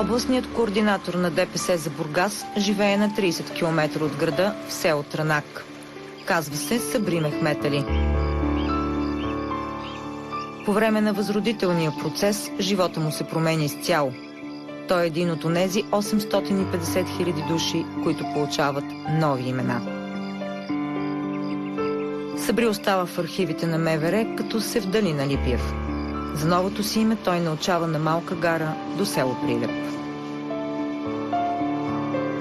Областният координатор на ДПС за Бургас живее на 30 км от града в село Трънак. Казва се Сабри Мехмет Али. По време на възродителния процес живота му се променя изцяло. Той е един от онези 850 хиляди души, които получават нови имена. Сабри остава в архивите на МВР, като се вдали на Липиев. За новото си име той научава на Малка гара до село Прилеп.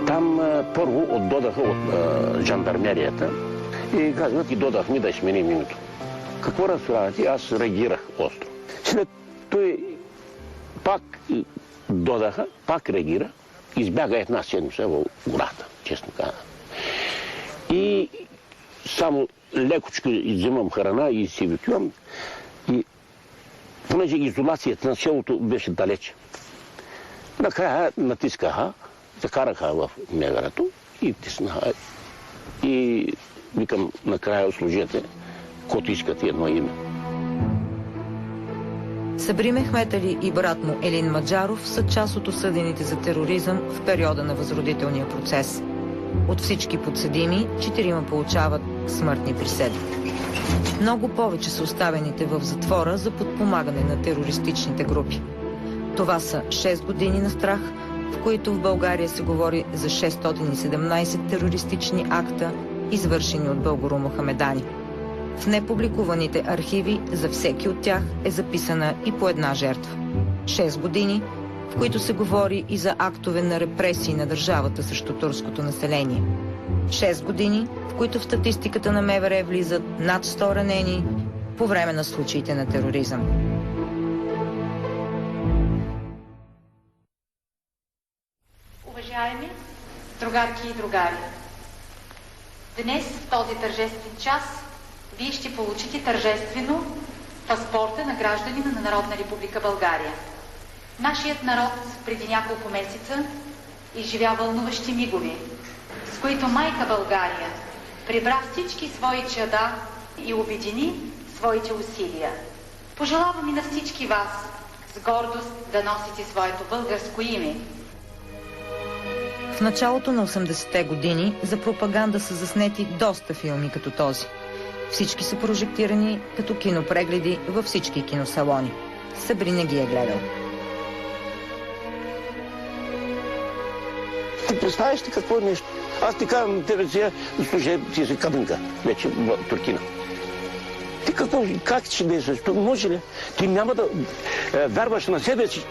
Там първо отдодаха от жандармерията и казват, и додахме да сменим името. Какво разправяте? Аз реагирах остро. След той пак додаха, пак реагира, избяга една седмица в гората, честно казвам. И само лекочко взимам храна и си витувам. И понеже изолацията на селото беше далече. Накрая натискаха, закараха в мегарато и тиснаха. И викам накрая служете, който искате едно име. Сабри Мехмет Али и брат му Елин Маджаров са част от осъдените за тероризъм в периода на възродителния процес. От всички подсъдими, 4 получават смъртни присъди. Много повече са оставените в затвора за подпомагане на терористичните групи. Това са 6 години на страх, в които в България се говори за 617 терористични акта, извършени от българо-мохамедани. В непубликуваните архиви за всеки от тях е записана и по една жертва. 6 години, в които се говори и за актове на репресии на държавата срещу турското население. 6 години, в които в статистиката на МВР влизат над 100 ранени по време на случаите на тероризъм. Уважаеми другарки и другари, днес в този тържествен час вие ще получите тържествено паспорта на гражданина на Народна република България. Нашият народ преди няколко месеца изживя вълнуващи мигове, с които майка България прибра всички свои чада и обедини своите усилия. Пожелавам и на всички вас с гордост да носите своето българско име. В началото на 80-те години за пропаганда са заснети доста филми като този. Всички са прожектирани като кинопрегледи във всички киносалони. Сабри не ги е гледал. Ти представяш ли какво е нещо? Аз ти казвам, тебе сега, слушай, ти си кабинка, вече в Туркина. Ти какво, как ще действаш? Това може ли? Ти няма да вярваш на себе си.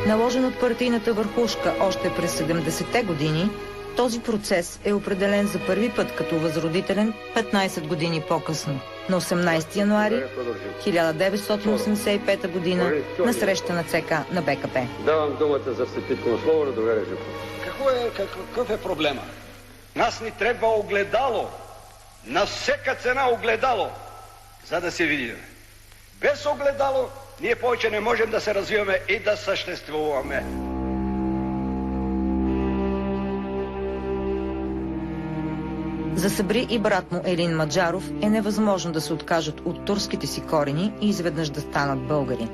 Наложен от партийната върхушка още през 70-те години, този процес е определен за първи път като възродителен 15 години по-късно, на 18 януари 1985 година на среща на ЦК на БКП. Давам думата за встъпително слово на другаря Живков. Какъв е проблема? Нас ни трябва огледало. На всяка цена огледало, за да се видим. Без огледало ние повече не можем да се развиваме и да съществуваме. За Сабри и брат му Елин Маджаров е невъзможно да се откажат от турските си корени и изведнъж да станат българи.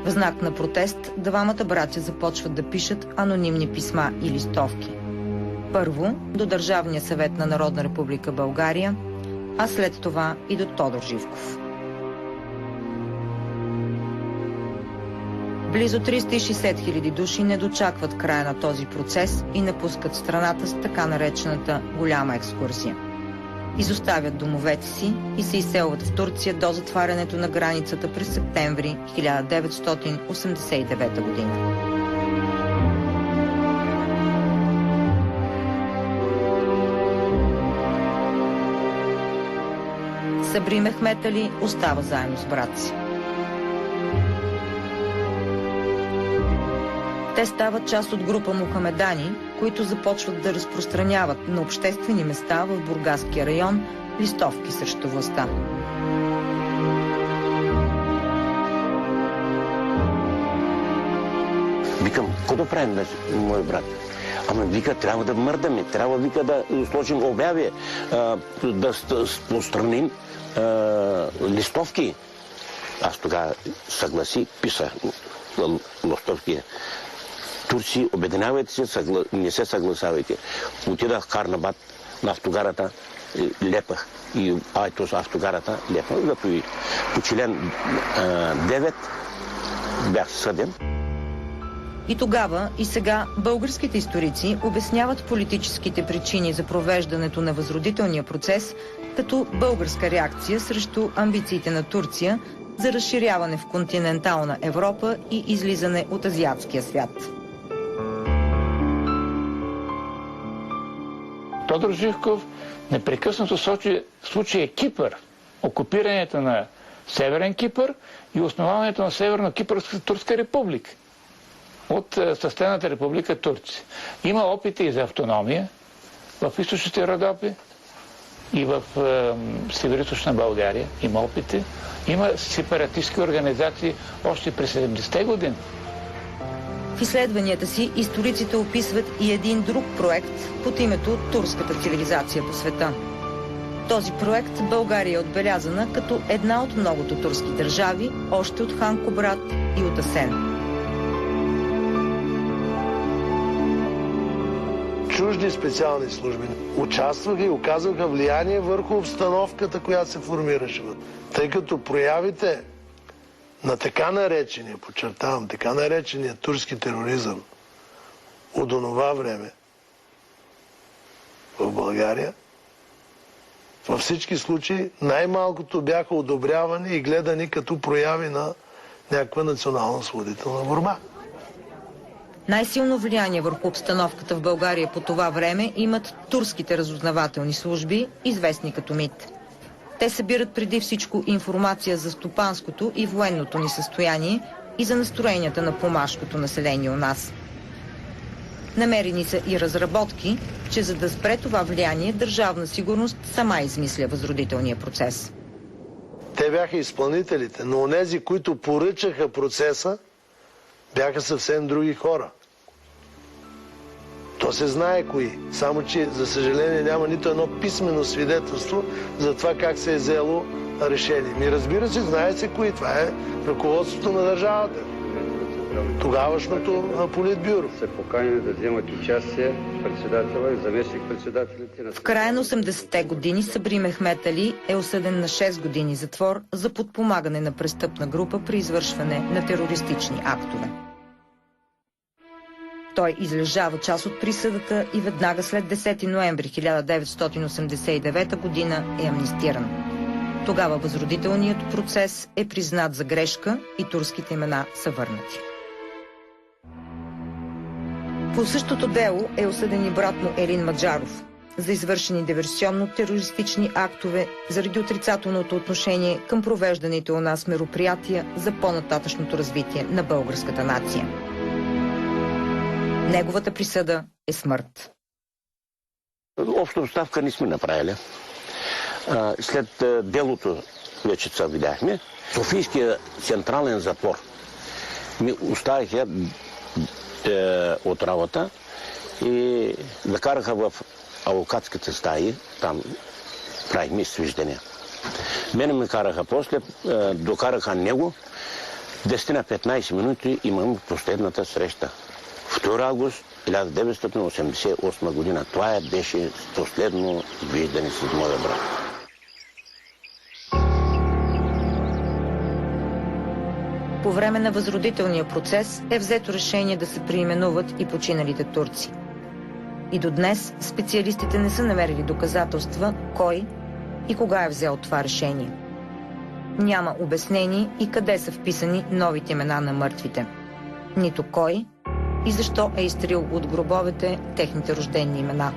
В знак на протест, двамата братя започват да пишат анонимни писма и листовки. Първо до Държавния съвет на Народна република България, а след това и до Тодор Живков. Близо 360 хиляди души не дочакват края на този процес и напускат страната с така наречената голяма екскурзия. Изоставят домовете си и се изселват в Турция до затварянето на границата през септември 1989 година. Сабри Мехмет Али остава заедно с брат си. Те стават част от група мохамедани, които започват да разпространяват на обществени места в Бургаския район листовки срещу властта. Викам, какво да правим, мой брат? Ама вика, трябва да мърдаме, трябва вика да сложим обяви, да постраним листовки, аз тогава съгласих, писах лостовки. Турци, обединявайте се, не се съгласявайте. Отидах в Карнабат на автогарата, лепах. И Айтос автогарата лепах, зато и по член 9 бях съден. И тогава, и сега българските историци обясняват политическите причини за провеждането на възродителния процес като българска реакция срещу амбициите на Турция за разширяване в континентална Европа и излизане от азиатския свят. Тодор Живков непрекъснато сочи случая Кипър, окупирането на Северен Кипър и основаването на Северно-Кипърската турска република от съседната република Турция. Има опити и за автономия в източните Родопи и в североизточна България. Има опити. Има сепаратистски организации още през 70-те години. В изследванията си историците описват и един друг проект под името Турската цивилизация по света. Този проект България е отбелязана като една от многото турски държави, още от хан Кубрат и от Асен. Чужди специални служби участваха и оказваха влияние върху обстановката, която се формираше. Тъй като проявите на така наречения, подчертавам, така наречения турски тероризъм от онова време в България, във всички случаи най-малкото бяха одобрявани и гледани като прояви на някаква национално-освободителна борба. Най-силно влияние върху обстановката в България по това време имат турските разузнавателни служби, известни като МИТ. Те събират преди всичко информация за стопанското и военното ни състояние и за настроенията на помашкото население у нас. Намерени са и разработки, че за да спре това влияние, Държавна сигурност сама измисля възродителния процес. Те бяха изпълнителите, но онези, които поръчаха процеса, бяха съвсем други хора. То се знае кои, само че, за съжаление, няма нито едно писмено свидетелство за това как се е взело решение. Разбира се, знае се кои. Това е ръководството на държавата. Тогавашното политбюро. Се поканени да вземат участие председателя и заместник-председателите на... В края на 80-те години Сабри Мехмет Али е осъден на 6 години затвор за подпомагане на престъпна група при извършване на терористични актове. Той излежава част от присъдата и веднага след 10 ноември 1989 година е амнистиран. Тогава възродителният процес е признат за грешка и турските имена са върнати. По същото дело е осъден и брат му Елин Маджаров за извършени диверсионно-терористични актове заради отрицателното отношение към провежданите у нас мероприятия за по-нататъчното развитие на българската нация. Неговата присъда е смърт. Обща оставка не сме направили. След делото, вече се видяхме, Софийския централен затвор ми оставиха от работа и накараха в адвокатските стаи, там правихме изсвиждания. Мене ме караха после, докараха него, 10-15 минути имам последната среща. 2 август 1988 година. Това беше последно виждане с моя брат. По време на възродителния процес е взето решение да се преименуват и починалите турци. И до днес специалистите не са намерили доказателства кой и кога е взел това решение. Няма обяснение и къде са вписани новите имена на мъртвите. Нито кой и защо е изтрил от гробовете техните рождени имена.